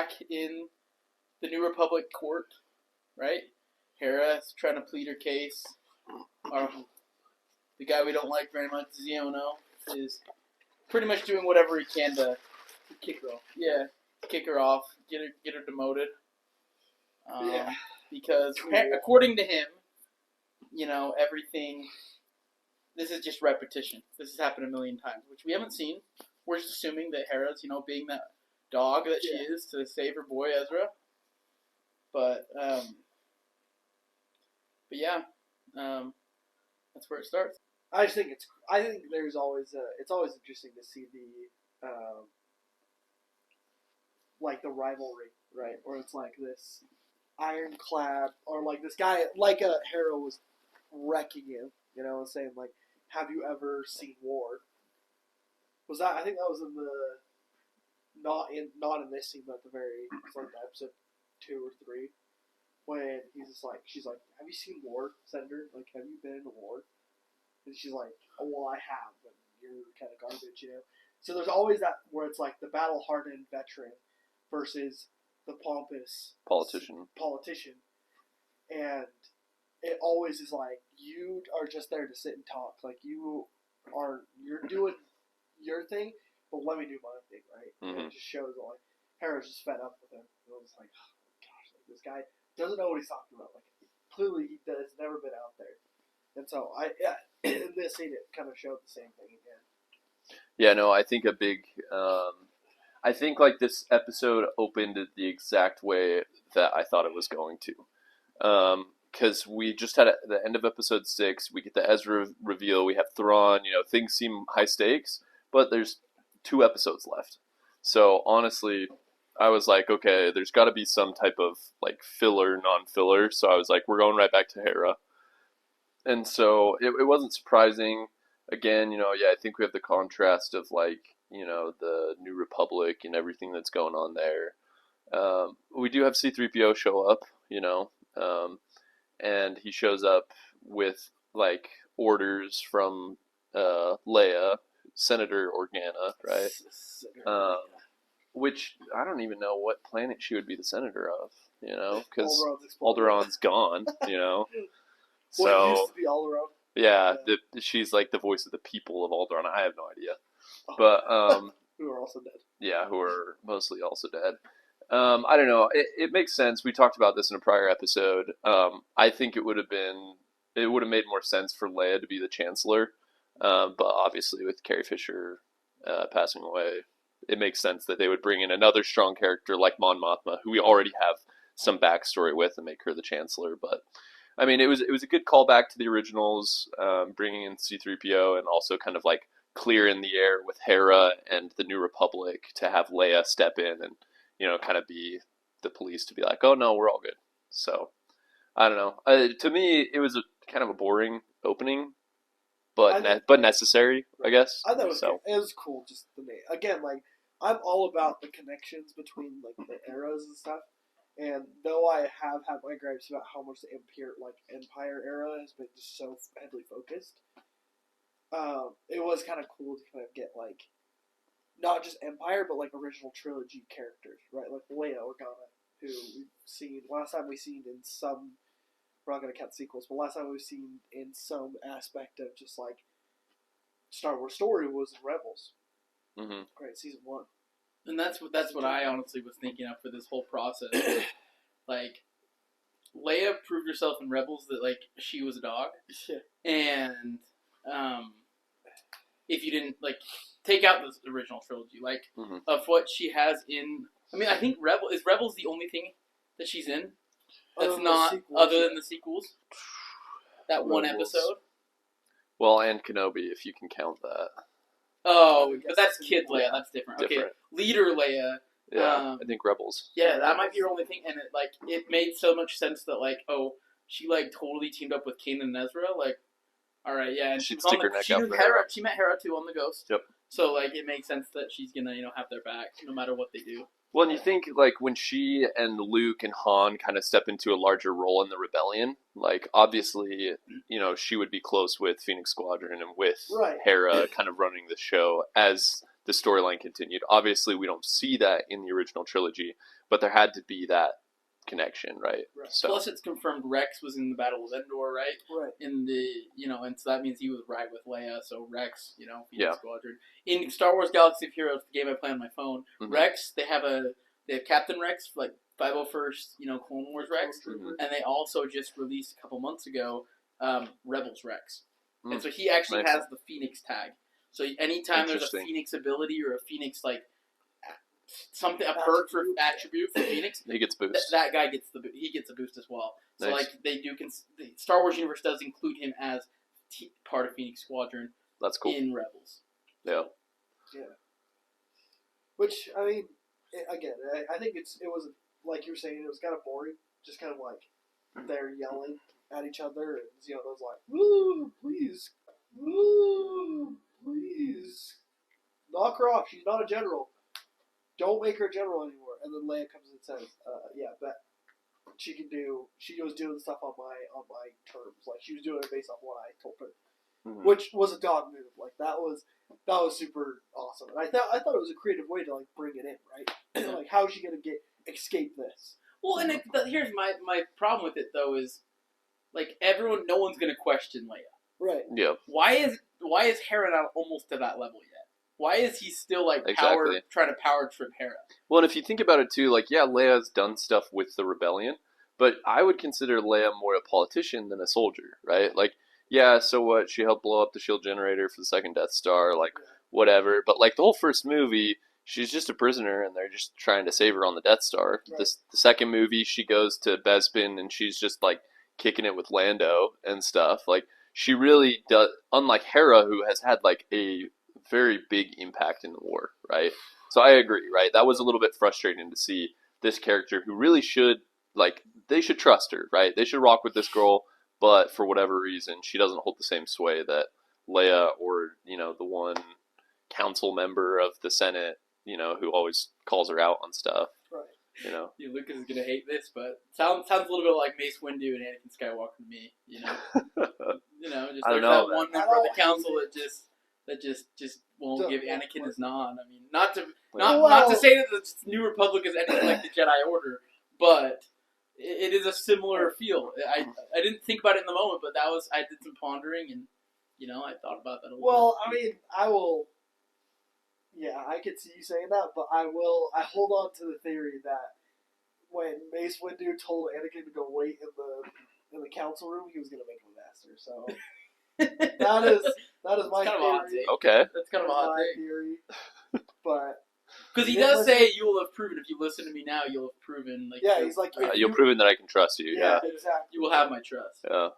back in the New Republic court, right? Hera's trying to plead her case. The guy we don't like very much, Ziono, is pretty much doing whatever he can to kick her off. Yeah, kick her off, get her demoted. Yeah. Because according to him, everything. This is just repetition. This has happened a million times, which we haven't seen. We're just assuming that Hera's, being that dog that she is to save her boy Ezra. But yeah, that's where it starts. I think there's always it's always interesting to see the like the rivalry, right? Or it's like this ironclad, or like this guy, like Hera was wrecking him, and saying like, "Have you ever seen war?" I think that was in the not in this scene, but at the very like episode 2 or 3, when she's like, "Have you seen war, Senator? Like, have you been in a war?" And she's like, "Oh, well, I have, but you're kind of garbage, So there's always that where it's like the battle-hardened veteran versus the pompous politician, and it always is like, you are just there to sit and talk. Like, you're doing your thing, but let me do my thing, right? Mm-hmm. And it just shows that, like, Hera's just fed up with him. It was like, oh my gosh, like, this guy doesn't know what he's talking about. Like, clearly he has never been out there. And so, in this scene, it kind of showed the same thing again. Yeah, no, I think I think like this episode opened the exact way that I thought it was going to. Because we just had the end of episode 6, we get the Ezra reveal, we have Thrawn, things seem high stakes, but there's 2 episodes left. So honestly, I was like, okay, there's got to be some type of like filler, non-filler. So I was like, we're going right back to Hera. And so it wasn't surprising. Again, I think we have the contrast of like, the New Republic and everything that's going on there. We do have C-3PO show up, and he shows up with like orders from Leia, Senator Organa, right? Which I don't even know what planet she would be the senator of, because Alderaan's gone, So well, it used to be Alderaan. Yeah, she's like the voice of the people of Alderaan. I have no idea, but who are also dead. Yeah, who are mostly also dead. I don't know. It makes sense. We talked about this in a prior episode. I think it would have made more sense for Leia to be the Chancellor, but obviously with Carrie Fisher passing away, it makes sense that they would bring in another strong character like Mon Mothma, who we already have some backstory with, and make her the Chancellor. But I mean, it was a good callback to the originals, bringing in C-3PO and also kind of like clearing the air with Hera and the New Republic to have Leia step in and, kind of be the police to be like, oh no, we're all good. So, I don't know. To me, it was kind of a boring opening, but necessary, I guess. I thought it was cool just to me. Again, like, I'm all about the connections between like the eras and stuff. And though I have had my gripes about how much the Empire era has been just so heavily focused, it was kind of cool to kind of get like not just Empire, but like original trilogy characters, right? Like Leia Organa, who we've seen last time we've seen in some. We're not going to count sequels, but last time we've seen in some aspect of just like Star Wars story was in Rebels, right? Season 1. And that's what I honestly was thinking of for this whole process. Like, Leia proved herself in Rebels that, like, she was a dog. And, if you didn't, like, take out the original trilogy, like, of what she has in... I mean, I think Rebels the only thing that she's in that's not other than the sequels? That Rebels. One episode? Well, and Kenobi, if you can count that. Oh, but that's Kid Leia. That's different. Okay, Leader Leia. Yeah, I think Rebels. Yeah, that might be your only thing, and it made so much sense that like, oh, she like totally teamed up with Kanan and Ezra. Like, all right, yeah, and she'd stick her neck out for Hera. She met Hera too on the Ghost. Yep. So like, it makes sense that she's gonna have their back no matter what they do. Well, and you think, like, when she and Luke and Han kind of step into a larger role in the rebellion, like, obviously, she would be close with Phoenix Squadron and with Hera kind of running the show as the storyline continued. Obviously, we don't see that in the original trilogy, but there had to be that connection, right? So plus, it's confirmed Rex was in the Battle of Endor, right? Right. In the and so that means he was right with Leia. So Rex, Phoenix Yeah. Squadron in Star Wars Galaxy of Heroes, the game I play on my phone. Mhm. Rex, they have Captain Rex, like 501st, Clone Wars Rex, and they also just released a couple months ago Rebels Rex, and so he actually Nice. has the Phoenix tag. So anytime there's a Phoenix ability or a Phoenix something, a perk for attribute for Phoenix, he gets boost. That guy gets he gets a boost as well. So Nice. they do. The Star Wars universe does include him as part of Phoenix Squadron. That's cool. In Rebels. Yeah. Yeah. Which I mean, again, I think it was like you were saying, it was kind of boring, just kind of like they're yelling at each other, and those like, woo, please, knock her off. She's not a general. Don't make her a general anymore. And then Leia comes and says, but she was doing stuff on my terms. Like, she was doing it based on what I told her. Which was a dog move. Like, that was super awesome. And I thought it was a creative way to, like, bring it in, right? Like, how is she going to escape this? Well, and here's my problem with it, though, is, like, no one's going to question Leia. Right. Yeah. Why is Hera not almost to that level yet? Why is he still, like, trying to power trip Hera? Well, and if you think about it, too, like, yeah, Leia's done stuff with the rebellion, but I would consider Leia more a politician than a soldier, right? Like, yeah, so what? She helped blow up the shield generator for the second Death Star, like, whatever. But, like, the whole first movie, she's just a prisoner, and they're just trying to save her on the Death Star. Right. The second movie, she goes to Bespin, and she's just, like, kicking it with Lando and stuff. Like, she really does, unlike Hera, who has had, like, a very big impact in the war, right? So I agree, right? That was a little bit frustrating to see this character who really should, like, they should trust her, right? They should rock with this girl, but for whatever reason, she doesn't hold the same sway that Leia or, the one council member of the Senate, who always calls her out on stuff. Right. Lucas is gonna hate this, but sounds a little bit like Mace Windu and Anakin Skywalker to me. Just I don't there's know, that one member of the council that just won't give Anakin his nod. I mean, not to say that the New Republic is anything like the Jedi Order, but it is a similar feel. I didn't think about it in the moment, but I did some pondering, and I thought about that a little bit. Well, I mean, I will. Yeah, I could see you saying that, but I hold on to the theory that when Mace Windu told Anakin to go wait in the council room, he was going to make him a master. So that is my theory. Okay, that's kind of a hot take. Theory, but because he does say, "You will have proven if you listen to me now. You'll have proven." Like, yeah, he's like, you'll proven that I can trust you. Yeah, exactly. You will have my trust. Yeah.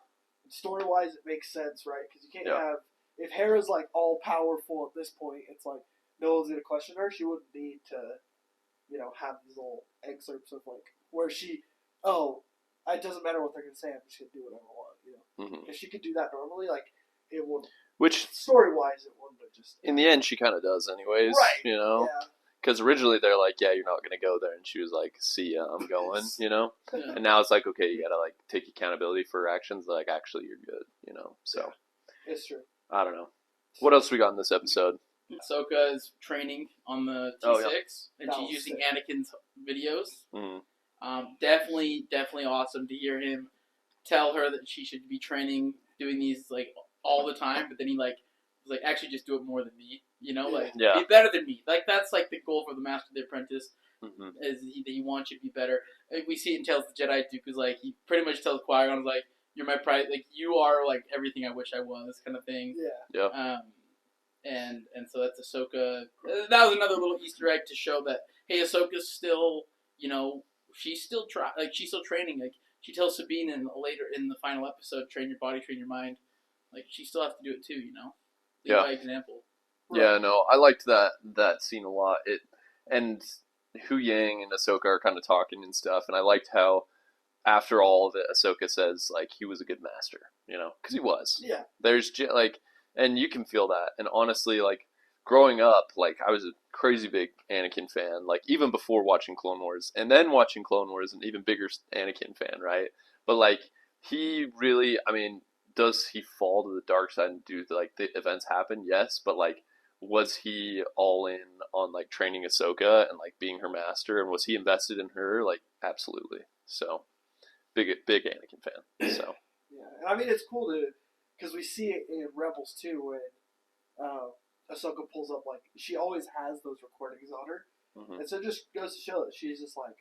Story wise, it makes sense, right? Because you can't have if Hera's like all powerful at this point. It's like no one's gonna question her. She wouldn't need to, have these little excerpts of like where it doesn't matter what they're gonna say. I'm just gonna do whatever I want. Mm-hmm. If she could do that normally, like it would. Which story wise, it wouldn't have just. In the end, she kind of does, anyways. Right. Yeah. Because originally they're like, yeah, you're not going to go there. And she was like, see ya, I'm going, Yeah. And now it's like, okay, you got to like take accountability for her actions. Like, actually, you're good, So. It's true. I don't know. What else we got in this episode? Ahsoka is training on the T6, and she's using Anakin's videos. Mm-hmm. Definitely awesome to hear him tell her that she should be training, doing these like all the time. But then he was like, actually, just do it more than me. Be better than me. Like that's like the goal for the Master of the Apprentice. Mm-hmm. Is he wants you to be better. We see it in Tales of the Jedi too, because like he pretty much tells Qui-Gon like, "You're my pride. Like you are like everything I wish I was," kind of thing. Yeah. And so that's Ahsoka. That was another little Easter egg to show that hey, Ahsoka's still she's still she's still training. Like she tells Sabine later in the final episode, "Train your body, train your mind." Like she still has to do it too. Lead by example. Right. Yeah, no, I liked that scene a lot. And Hu Yang and Ahsoka are kind of talking and stuff, and I liked how after all of it, Ahsoka says like he was a good master, because he was. Yeah. There's like, and you can feel that. And honestly, like growing up, like I was a crazy big Anakin fan, like even before watching Clone Wars, and then watching Clone Wars, an even bigger Anakin fan, right? But like he really, I mean, does he fall to the dark side and do like the events happen? Yes, but like was he all in on like training Ahsoka and like being her master, and was he invested in her? Like, absolutely. So big Anakin fan. So yeah, and I mean it's cool because we see it in Rebels too when Ahsoka pulls up, like she always has those recordings on her, and so it just goes to show that she's just like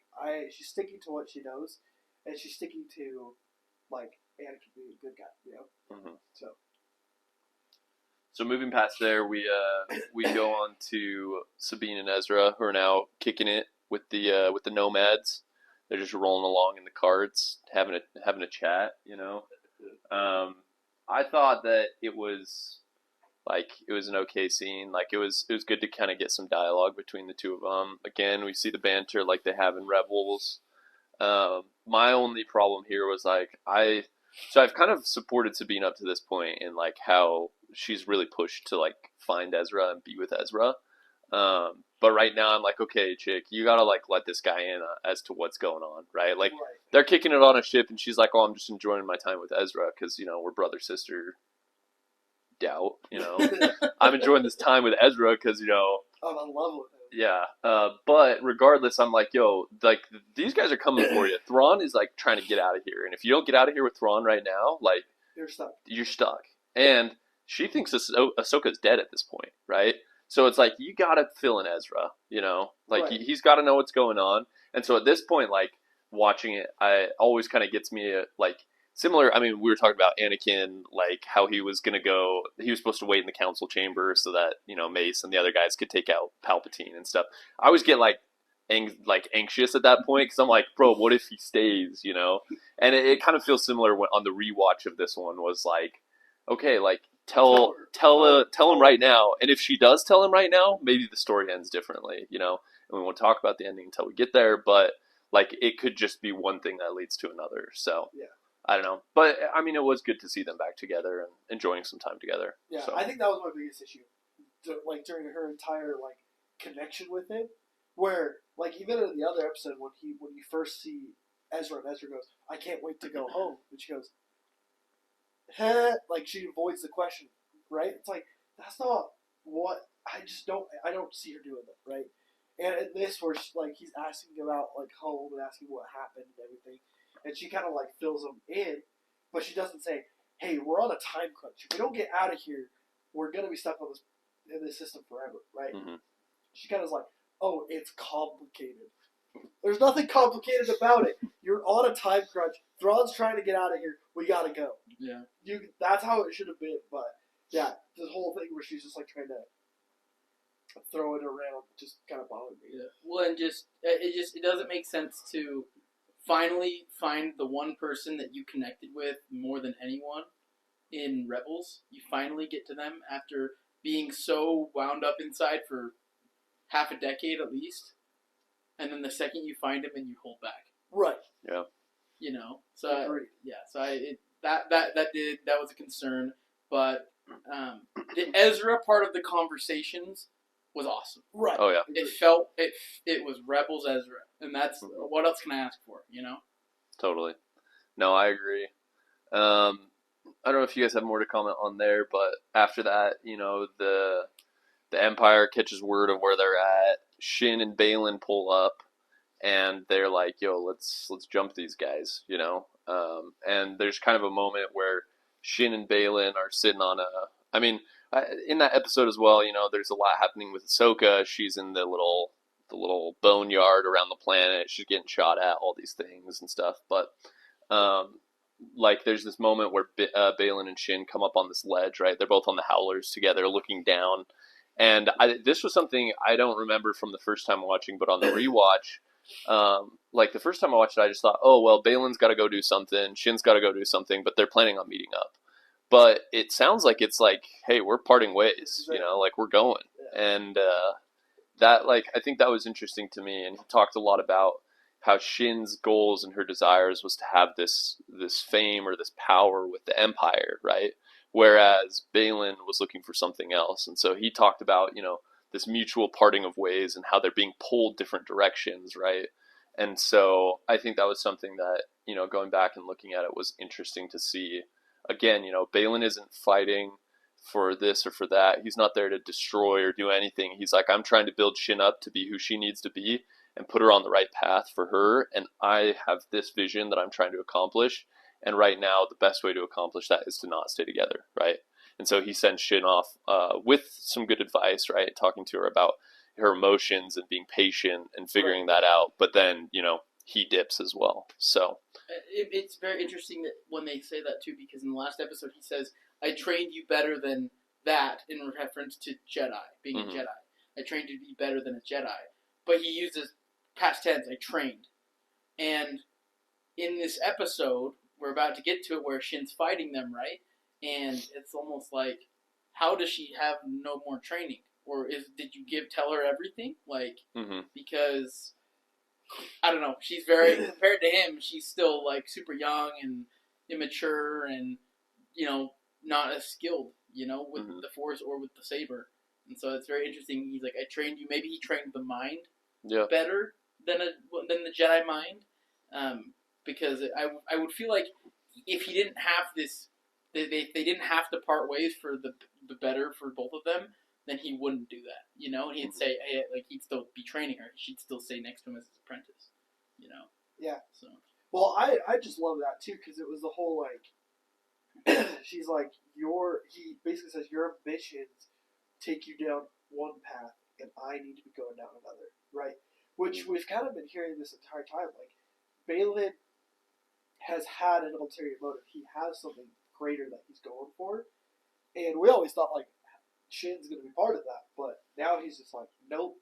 she's sticking to what she knows, and she's sticking to like Anakin being a good guy, you know. So moving past there, we go on to Sabine and Ezra, who are now kicking it with the nomads. They're just rolling along in the carts, having a chat, you know. I thought that it was an okay scene. Like it was good to kind of get some dialogue between the two of them. Again, we see the banter like they have in Rebels. My only problem here was I've kind of supported Sabine up to this point in like how she's really pushed to like find Ezra and be with Ezra. But right now I'm like, okay, chick, you gotta like let this guy in as to what's going on, right? Like they're kicking it on a ship, and she's like, oh, I'm just enjoying my time with Ezra because you know we're brother sister. Doubt, you know, I'm enjoying this time with Ezra because you know I'm in love with him. Yeah, but regardless, I'm like, yo, like these guys are coming for you. Thrawn is like trying to get out of here, and if you don't get out of here with Thrawn right now, like you're stuck. You're stuck. And she thinks Ahsoka's dead at this point, right? So it's like you gotta fill in Ezra, you know, like he's got to know what's going on. And so at this point, like watching it, I always kind of gets me like similar. I mean, we were talking about Anakin, like how he was supposed to wait in the council chamber so that you know Mace and the other guys could take out Palpatine and stuff. I always get like anxious at that point because I'm like, bro, what if he stays, you know? And it kind of feels similar when on the rewatch of this one was like, okay, like tell him right now, and if she does tell him right now, maybe the story ends differently, you know. And we won't talk about the ending until we get there, but like it could just be one thing that leads to another. So yeah. I don't know, but I mean, it was good to see them back together and enjoying some time together. Yeah, so. I think that was my biggest issue, like during her entire like connection with him, where like even in the other episode when you first see Ezra and Ezra goes, "I can't wait to go home," and she goes, "Huh?" Like she avoids the question, right? It's like that's not what I don't see her doing that, right? And in this where like he's asking about like home and asking what happened and everything. And she kind of like fills them in, but she doesn't say, "Hey, we're on a time crunch. If we don't get out of here, we're gonna be stuck in this system forever, right?" Mm-hmm. She kind of is like, "Oh, it's complicated." There's nothing complicated about it. You're on a time crunch. Thrawn's trying to get out of here. We gotta go. Yeah. That's how it should have been. But yeah, this whole thing where she's just like trying to throw it around just kind of bothered me. Yeah. Well, and it doesn't make sense to finally find the one person that you connected with more than anyone in Rebels. You finally get to them after being so wound up inside for half a decade at least, and then the second you find him and you hold back. Right. Yeah. You know. So that was a concern, but the Ezra part of the conversations was awesome. Right. Oh yeah. It was Rebels Ezra. And that's what else can I ask for, you know? Totally. No, I agree. I don't know if you guys have more to comment on there, but after that, you know, the Empire catches word of where they're at. Shin and Baylan pull up, and they're like, "Yo, let's jump these guys," you know. And there's kind of a moment where Shin and Baylan are sitting on in that episode as well, you know, there's a lot happening with Ahsoka. She's in the little boneyard around the planet. She's getting shot at, all these things and stuff. But like there's this moment where Baylan and Shin come up on this ledge, right? They're both on the Howlers together looking down. And this was something I don't remember from the first time watching, but on the rewatch, like the first time I watched it, I just thought, oh, well, Baylan's got to go do something. Shin's got to go do something, but they're planning on meeting up. But it sounds like it's like, hey, we're parting ways, you know, like we're going. And that, like, I think that was interesting to me. And he talked a lot about how Shin's goals and her desires was to have this fame or this power with the Empire, right? Whereas Baylan was looking for something else. And so he talked about, you know, this mutual parting of ways and how they're being pulled different directions, right? And so I think that was something that, you know, going back and looking at it was interesting to see. Again, you know, Baylan isn't fighting for this or for that. He's not there to destroy or do anything. He's like, I'm trying to build Shin up to be who she needs to be and put her on the right path for her. And I have this vision that I'm trying to accomplish. And right now, the best way to accomplish that is to not stay together, right? And so he sends Shin off with some good advice, right? Talking to her about her emotions and being patient and figuring that out. But then, he dips as well. So it's very interesting that when they say that too, because in the last episode he says, I trained you better than that, in reference to Jedi, being a Jedi. I trained you to be better than a Jedi. But he uses past tense, I trained. And in this episode, we're about to get to it where Shin's fighting them, right? And it's almost like, how does she have no more training? Or did you tell her everything? Like, because, I don't know, she's very, compared to him, she's still, like, super young and immature and, not as skilled, with the Force or with the saber. And so it's very interesting. He's like, I trained you. Maybe he trained the mind better than the Jedi mind. Because I would feel like if he didn't have this, they didn't have to part ways for the better for both of them, then he wouldn't do that, And he'd say, hey, like, he'd still be training her. She'd still stay next to him as his apprentice, Yeah. So. Well, I just love that, too, because it was the whole, like, she's like, he basically says, your ambitions take you down one path, and I need to be going down another, right? Which we've kind of been hearing this entire time. Like, Baylan has had an ulterior motive. He has something greater that he's going for. And we always thought, like, Shin's going to be part of that. But now he's just like, nope,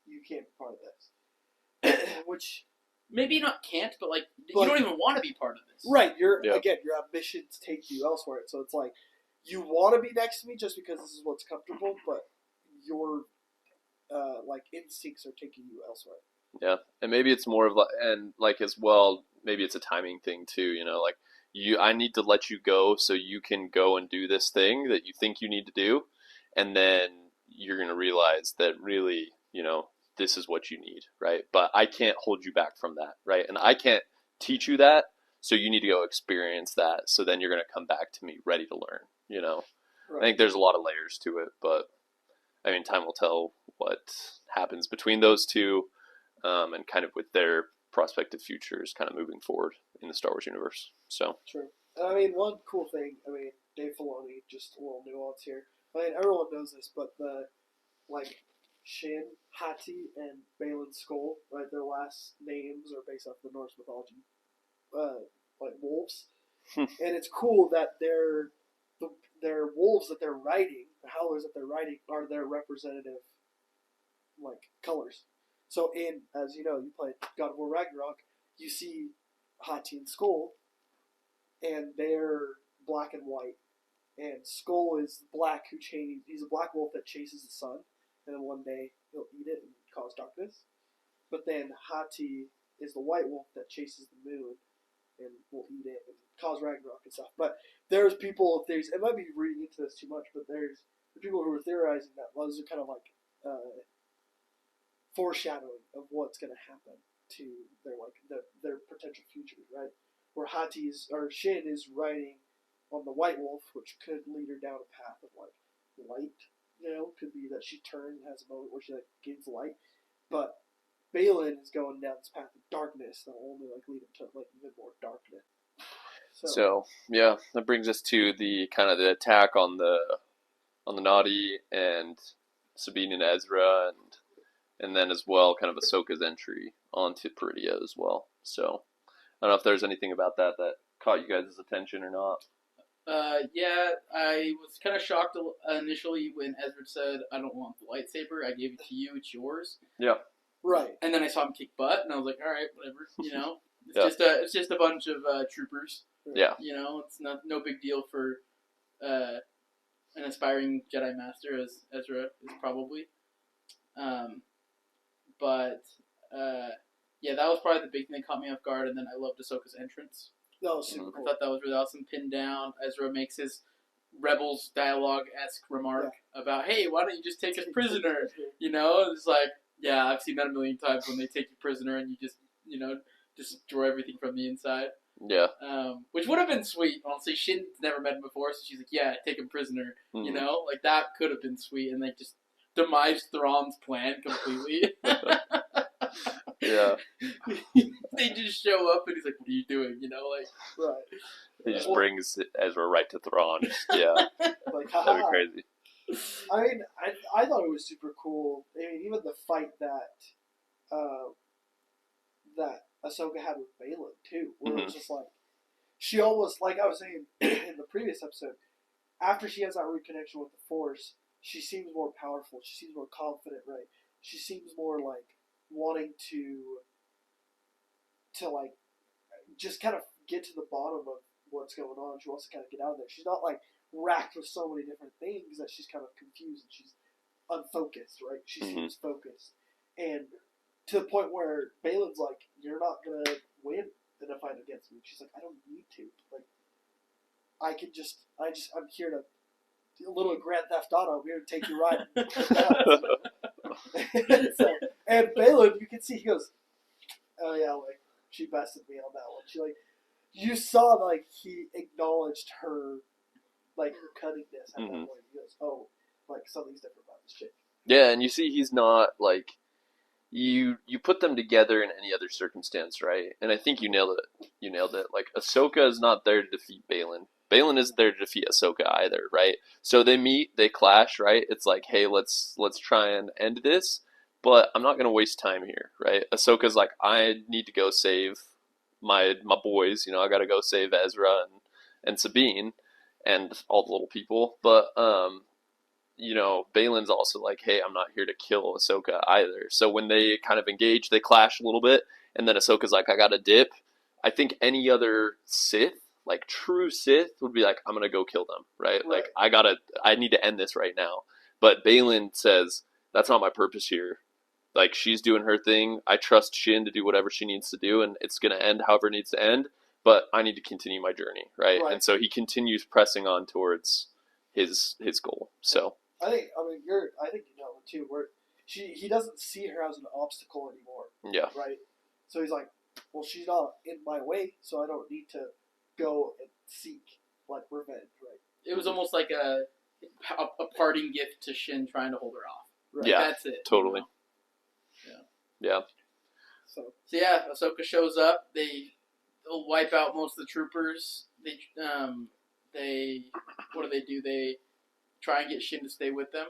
you can't be part of this. Which... Maybe not can't, but, like, you don't even want to be part of this. Right. Again, your ambitions take you elsewhere. So it's like, you want to be next to me just because this is what's comfortable, but your, instincts are taking you elsewhere. Yeah, and maybe it's more of as well, maybe it's a timing thing too, like I need to let you go so you can go and do this thing that you think you need to do, and then you're going to realize that really, this is what you need, right? But I can't hold you back from that, right? And I can't teach you that, so you need to go experience that, so then you're going to come back to me ready to learn, Right. I think there's a lot of layers to it, but I mean, time will tell what happens between those two. And kind of with their prospective futures kind of moving forward in the Star Wars universe. So True. I mean, one cool thing, Dave Filoni, just a little nuance here. Everyone knows this, but Shin, Hati, and Baylan Skoll, right, their last names are based off the Norse mythology, wolves. And it's cool that their wolves that they're riding, the howlers that they're riding, are their representative, colors. So as you know, you played God of War Ragnarok, you see Hati and Skoll, and they're black and white. And Skoll is black he's a black wolf that chases the sun, and then one day he'll eat it and cause darkness. But then Hati is the white wolf that chases the moon and will eat it and cause Ragnarok and stuff. But there's people, it might be reading into this too much, but there's people who are theorizing that those are kind of foreshadowing of what's going to happen to their potential futures, right? Where Shin is riding on the White Wolf, which could lead her down a path of light. Could be that she turns and has a moment where she gains light. But Baylan is going down this path of darkness that will only lead him to even more darkness. So yeah, that brings us to the kind of the attack on the Nadi and Sabine and Ezra and then as well, kind of Ahsoka's entry onto Peridia as well. So, I don't know if there's anything about that caught you guys' attention or not. Yeah, I was kind of shocked initially when Ezra said, I don't want the lightsaber, I gave it to you, it's yours. Yeah. Right. And then I saw him kick butt, and I was like, alright, whatever, It's just a bunch of troopers. Yeah. It's no big deal for an aspiring Jedi Master, as Ezra is probably. Yeah, that was probably the big thing that caught me off guard, and then I loved Ahsoka's entrance. That was super cool. I thought that was really awesome. Pinned down, Ezra makes his Rebels dialogue-esque remark about, hey, why don't you just take us prisoner? It's like, yeah, I've seen that a million times when they take you prisoner and you just, destroy everything from the inside. Yeah. Which would have been sweet. Honestly, Shin's never met him before, so she's like, "Yeah, take him prisoner." You know, like that could have been sweet, and like just demise Thrawn's plan completely. Yeah. They just show up, and he's like, "What are you doing?" You know, like right. He just brings Ezra right to Thrawn. Yeah. Like, that'd be crazy. I mean, I thought it was super cool. I mean, even the fight that Ahsoka had with Baylan too, where it was just like she almost, like I was saying in the previous episode, after she has that reconnection with the Force, she seems more powerful. She seems more confident, right? She seems more like wanting to like just kind of get to the bottom of what's going on. She wants to kind of get out of there. She's not like racked with so many different things that she's kind of confused and she's unfocused, right? She seems focused. And to the point where Baylan's like, "You're not going to win in a fight against me." She's like, "I don't need to. Like, I'm here to do a little Grand Theft Auto. I'm here to take you riding." and Baylan, you can see, he goes, "Oh yeah, like, she bested me on that one." She like, you saw like he acknowledged her, like her cunningness at that point. He goes, "Oh, like something's different about this chick." Yeah, and you see he's not like you put them together in any other circumstance, right? And I think you nailed it. You nailed it. Like Ahsoka is not there to defeat Baylan. Baylan isn't there to defeat Ahsoka either, right? So they meet, they clash, right? It's like, hey, let's try and end this, but I'm not gonna waste time here, right? Ahsoka's like, I need to go save my boys, I gotta go save Ezra and Sabine and all the little people. But Baylan's also like, hey, I'm not here to kill Ahsoka either. So when they kind of engage, they clash a little bit, and then Ahsoka's like, I gotta dip. I think any other Sith, like true Sith, would be like, I'm gonna go kill them, right? Like, I need to end this right now. But Baylan says, that's not my purpose here. Like, she's doing her thing. I trust Shin to do whatever she needs to do, and it's gonna end however it needs to end. But I need to continue my journey, right? And so he continues pressing on towards his goal. So I think you know it too. Where he doesn't see her as an obstacle anymore. Yeah. Right. So he's like, well, she's not in my way, so I don't need to go and seek like revenge. Right. It was almost like a parting gift to Shin trying to hold her off. Right? Yeah. That's it. Totally. Yeah. So yeah, Ahsoka shows up. They'll wipe out most of the troopers. They what do? They try and get Shin to stay with them.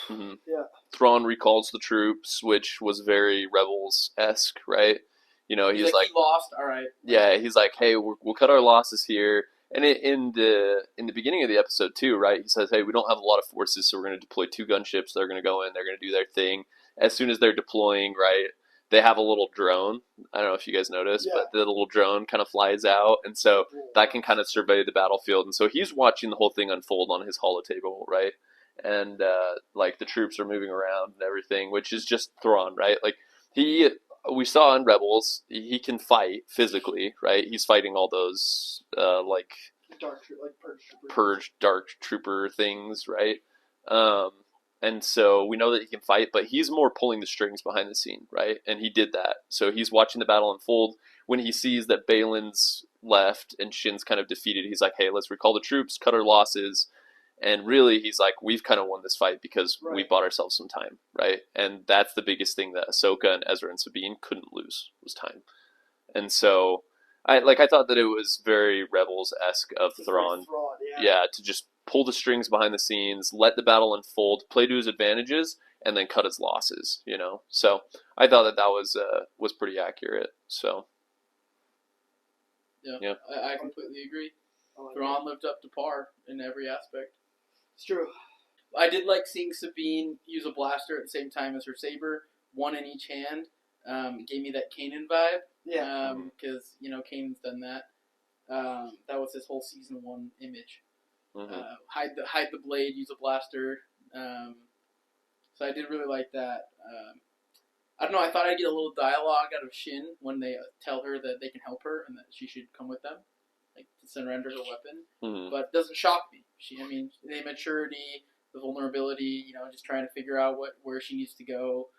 Mm-hmm. Yeah. Thrawn recalls the troops, which was very Rebels-esque, right? He's like, he lost. All right. Yeah, he's like, hey, we'll cut our losses here. And in the beginning of the episode too, right? He says, hey, we don't have a lot of forces, so we're going to deploy 2 gunships. They're going to go in. They're going to do their thing. As soon as they're deploying, right, they have a little drone. I don't know if you guys noticed, but the little drone kind of flies out, and so that can kind of survey the battlefield. And so he's watching the whole thing unfold on his holotable, right? And like the troops are moving around and everything, which is just Thrawn, right? Like we saw in Rebels, he can fight physically, right? He's fighting all those like purge dark trooper things, right? And so we know that he can fight, but he's more pulling the strings behind the scene, right? And he did that. So he's watching the battle unfold. When he sees that Baylan's left and Shin's kind of defeated, he's like, hey, let's recall the troops, cut our losses. And really, he's like, we've kind of won this fight because we bought ourselves some time, right? And that's the biggest thing that Ahsoka and Ezra and Sabine couldn't lose, was time. And so I thought that it was very Rebels-esque of Thrawn. To just pull the strings behind the scenes, let the battle unfold, play to his advantages, and then cut his losses, So I thought that was pretty accurate. So yeah. I completely agree. Thrawn lived up to par in every aspect. It's true. I did like seeing Sabine use a blaster at the same time as her saber, one in each hand. It gave me that Kanan vibe. Yeah. Because Kanan's done that. That was his whole season 1 image. Mm-hmm. Hide the blade, use a blaster. So I did really like that. I don't know. I thought I'd get a little dialogue out of Shin when they tell her that they can help her and that she should come with them, like to surrender her weapon. Mm-hmm. But it doesn't shock me. The immaturity, the vulnerability. Just trying to figure out where she needs to go.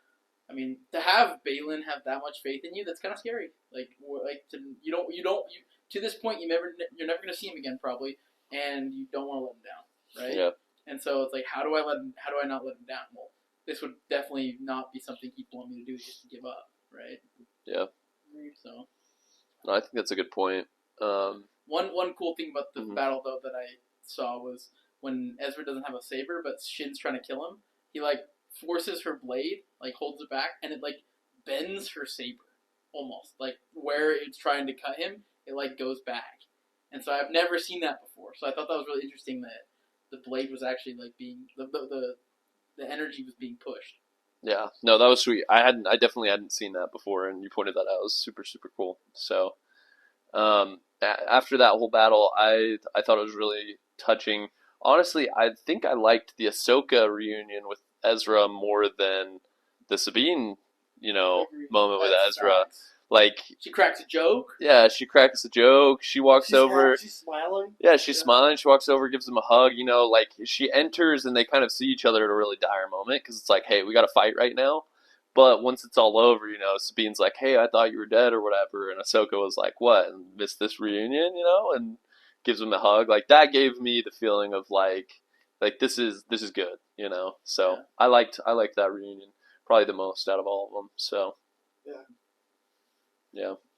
I mean, to have Baylan have that much faith in you, that's kind of scary. to this point, you're never going to see him again, probably, and you don't want to let him down, right? Yeah. And so it's like, how do I not let him down? Well, this would definitely not be something he'd want me to do just to give up, right? Yeah. So, No, I think that's a good point. One cool thing about the battle though that I saw was when Ezra doesn't have a saber, but Shin's trying to kill him. He like forces her blade, like holds it back, and it like bends her saber almost, like where it's trying to cut him, it like goes back. And so I've never seen that before. So I thought that was really interesting that the blade was actually like being the energy was being pushed. Yeah, no, that was sweet. I definitely hadn't seen that before, and you pointed that out. It was super, super cool. So, after that whole battle, I thought it was really touching. Honestly, I think I liked the Ahsoka reunion with Ezra more than the Sabine, moment with Ezra. Like, she cracks a joke. Yeah, she cracks a joke. She walks over. She's smiling. Yeah, she's smiling. She walks over, gives him a hug. Like she enters and they kind of see each other at a really dire moment because it's like, hey, we got to fight right now. But once it's all over, Sabine's like, hey, I thought you were dead or whatever. And Ahsoka was like, what? And missed this reunion, and gives him a hug. Like that gave me the feeling of like this is good, So yeah. I liked that reunion probably the most out of all of them. So yeah.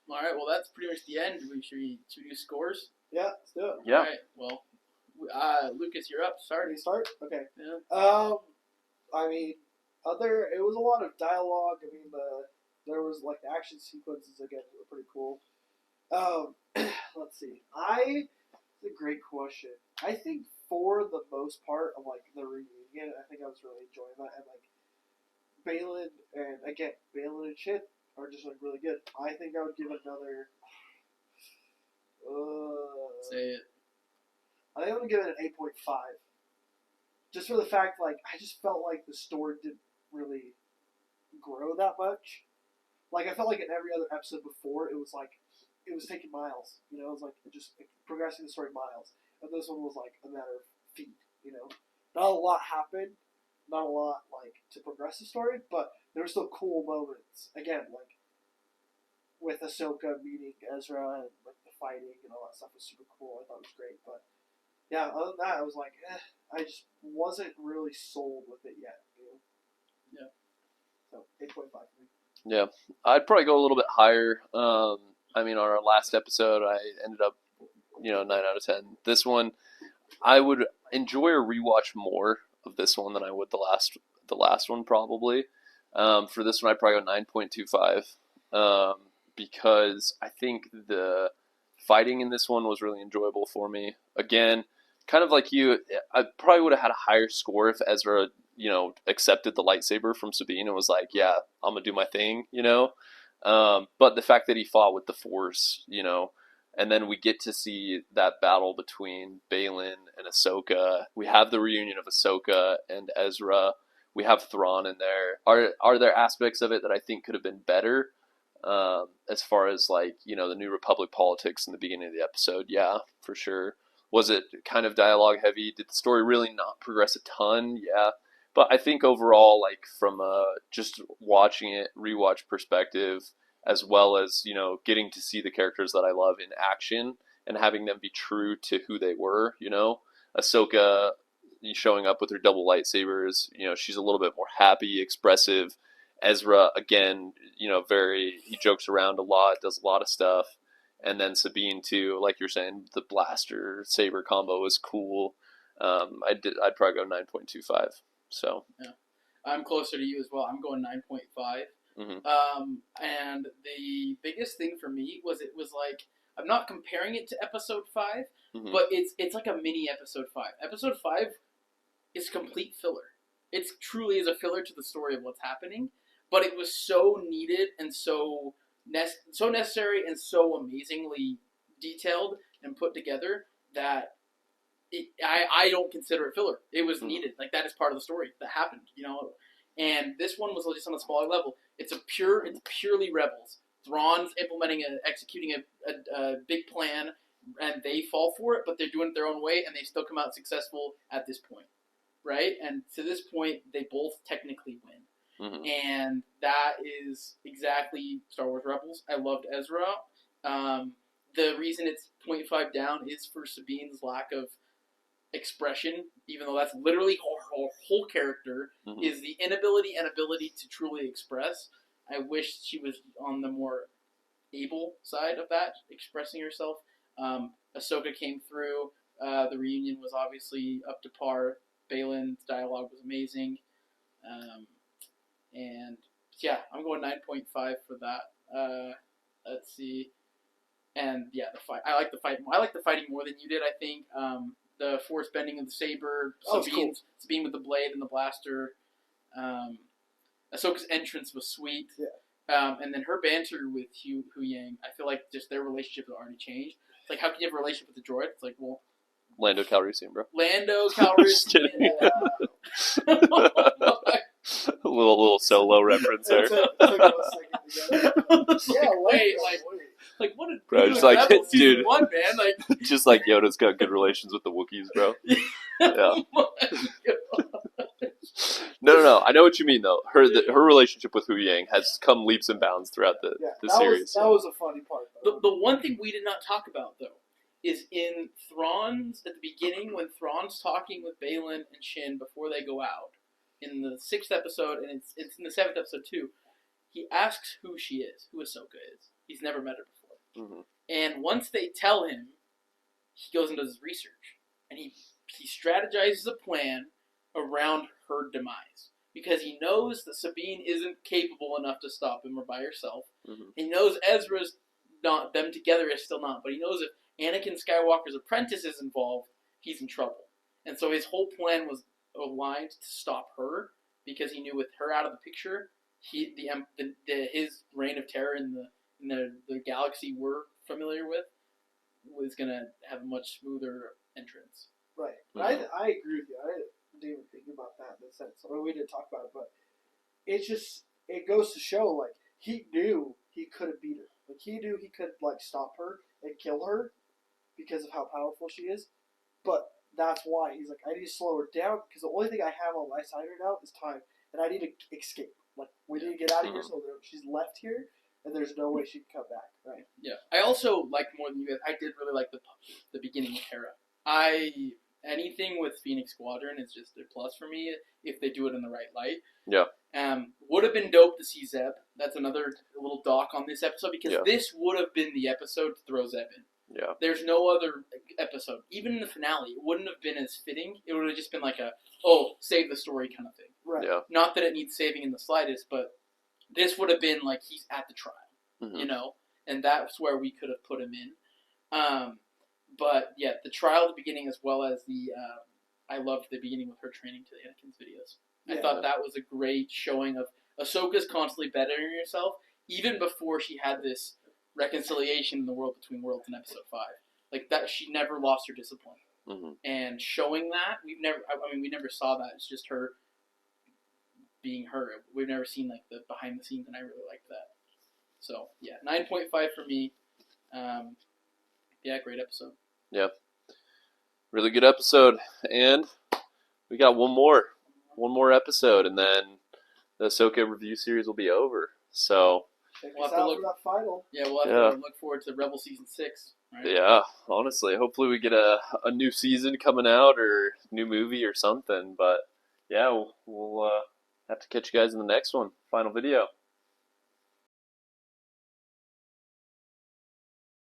All right. Well, that's pretty much the end. Should we do scores? Yeah, let's do it. Yeah. All right. Well, Lucas, you're up. Start. Okay. Yeah. It was a lot of dialogue. I mean, there was like the action sequences again were pretty cool. Let's see. It's a great question. I think for the most part of like the reunion, I think I was really enjoying that, and like Baylan and Shin are just like really good. I think I would give it another. Say it. I think I'm gonna give it an 8.5. Just for the fact, like, I just felt like the story didn't really grow that much. Like, I felt like in every other episode before, it was taking miles. It was like just progressing the story miles. And this one was like a matter of feet. Not a lot happened. Not a lot like to progress the story, but there were still cool moments. Again, like with Ahsoka meeting Ezra and like the fighting and all that stuff was super cool. I thought it was great, but yeah, other than that, I was like, I just wasn't really sold with it yet. Yeah. So 8.5 for me. Yeah, I'd probably go a little bit higher. On our last episode, I ended up, 9 out of 10. This one, I would enjoy a rewatch more of this one than I would the last one probably. For this one, I'd probably go 9.25. Because I think the fighting in this one was really enjoyable for me. Again, kind of like you, I probably would have had a higher score if Ezra, accepted the lightsaber from Sabine and was like, yeah, I'm going to do my thing, But the fact that he fought with the Force, and then we get to see that battle between Baylan and Ahsoka. We have the reunion of Ahsoka and Ezra. We have Thrawn in there. Are there aspects of it that I think could have been better? As far as like, the New Republic politics in the beginning of the episode, yeah, for sure. Was it kind of dialogue heavy? Did the story really not progress a ton? Yeah. But I think overall, like from just watching it, rewatch perspective, as well as, getting to see the characters that I love in action and having them be true to who they were, Ahsoka showing up with her double lightsabers, she's a little bit more happy, expressive. Ezra, again, he jokes around a lot, does a lot of stuff. And then Sabine, too, like you're saying, the blaster saber combo is cool. I'd probably go 9.25. So yeah, I'm closer to you as well. I'm going 9.5. Mm-hmm. And the biggest thing for me was it was like, I'm not comparing it to episode 5, mm-hmm. but it's like a mini episode 5. Episode 5 is complete filler. It truly is a filler to the story of what's happening, but it was so needed and so necessary and so amazingly detailed and put together that I don't consider it filler. It was needed. Like, that is part of the story that happened, And this one was just on a smaller level. It's purely Rebels. Thrawn's executing a big plan, and they fall for it, but they're doing it their own way, and they still come out successful at this point, right? And to this point, they both technically win. Mm-hmm. And that is exactly Star Wars Rebels. I loved Ezra. the reason it's 0.5 down is for Sabine's lack of expression, even though that's literally her whole character, is the inability and ability to truly express. I wish she was on the more able side of that, expressing herself. Ahsoka came through. The reunion was obviously up to par. Baylan's dialogue was amazing. And yeah, I'm going 9.5 for that. Let's see. And yeah, the fight. I like the fight more. I like the fighting more than you did, I think. The force bending of the saber, Sabine with the blade and the blaster. Ahsoka's entrance was sweet. Yeah. And then her banter with Hu Yang, I feel like just their relationship has already changed. It's like, how can you have a relationship with a droid? It's like, well... Lando Calrissian, bro. Lando Calrissian. A little solo reference there. Like what a bro, just like, dude, one, man. Like, just like Yoda's got good relations with the Wookiees, bro. Yeah. No. I know what you mean, though. Her relationship with Hu Yang has come leaps and bounds throughout the series. That was a funny part. The one thing we did not talk about, though, is in Thrawn's, at the beginning, when Thrawn's talking with Baylan and Shin before they go out, in the 6th episode, and it's in the 7th episode, too, he asks who she is, who Ahsoka is. He's never met her before. Mm-hmm. And once they tell him, he goes and does his research. And he strategizes a plan around her demise. Because he knows that Sabine isn't capable enough to stop him or by herself. Mm-hmm. He knows Ezra's not, them together is still not. But he knows if Anakin Skywalker's apprentice is involved, he's in trouble. And so his whole plan was aligned to stop her. Because he knew with her out of the picture, his reign of terror in the galaxy we're familiar with was going to have a much smoother entrance. Right. Mm-hmm. I agree with you. I didn't even think about that in a sense. I mean, we didn't talk about it, but it goes to show, like, he knew he could have beat her. Like, he knew he could, like, stop her and kill her because of how powerful she is. But that's why he's like, I need to slow her down because the only thing I have on my side right now is time, and I need to escape. Like, we need to get out of here so she's left here, and there's no way she can come back, right? Yeah. I also like more than you guys. I did really like the beginning of Hera. Anything with Phoenix Squadron is just a plus for me if they do it in the right light. Yeah. Would have been dope to see Zeb. That's another little doc on this episode because this would have been the episode to throw Zeb in. Yeah. There's no other episode. Even in the finale, it wouldn't have been as fitting. It would have just been like save the story kind of thing. Right. Yeah. Not that it needs saving in the slightest, but this would have been like he's at the trial, you know? And that's where we could have put him in. But yeah, the trial at the beginning as well as I loved the beginning with her training to Anakin's videos. I thought that was a great showing of Ahsoka's constantly bettering herself, even before she had this reconciliation in the world between worlds in episode 5. Like that, she never lost her discipline. Mm-hmm. And showing that, we never saw that. It's just her being her. We've never seen like the behind the scenes, and I really liked that. So yeah, 9.5 for me. Yeah, great episode. Yeah, really good episode, and we got one more episode, and then the Ahsoka review series will be over. So we'll have to look for that final. Yeah, we'll have to look forward to Rebel Season 6. Right? Yeah, honestly, hopefully we get a new season coming out or new movie or something. But yeah, we'll have to catch you guys in the next one. Final video.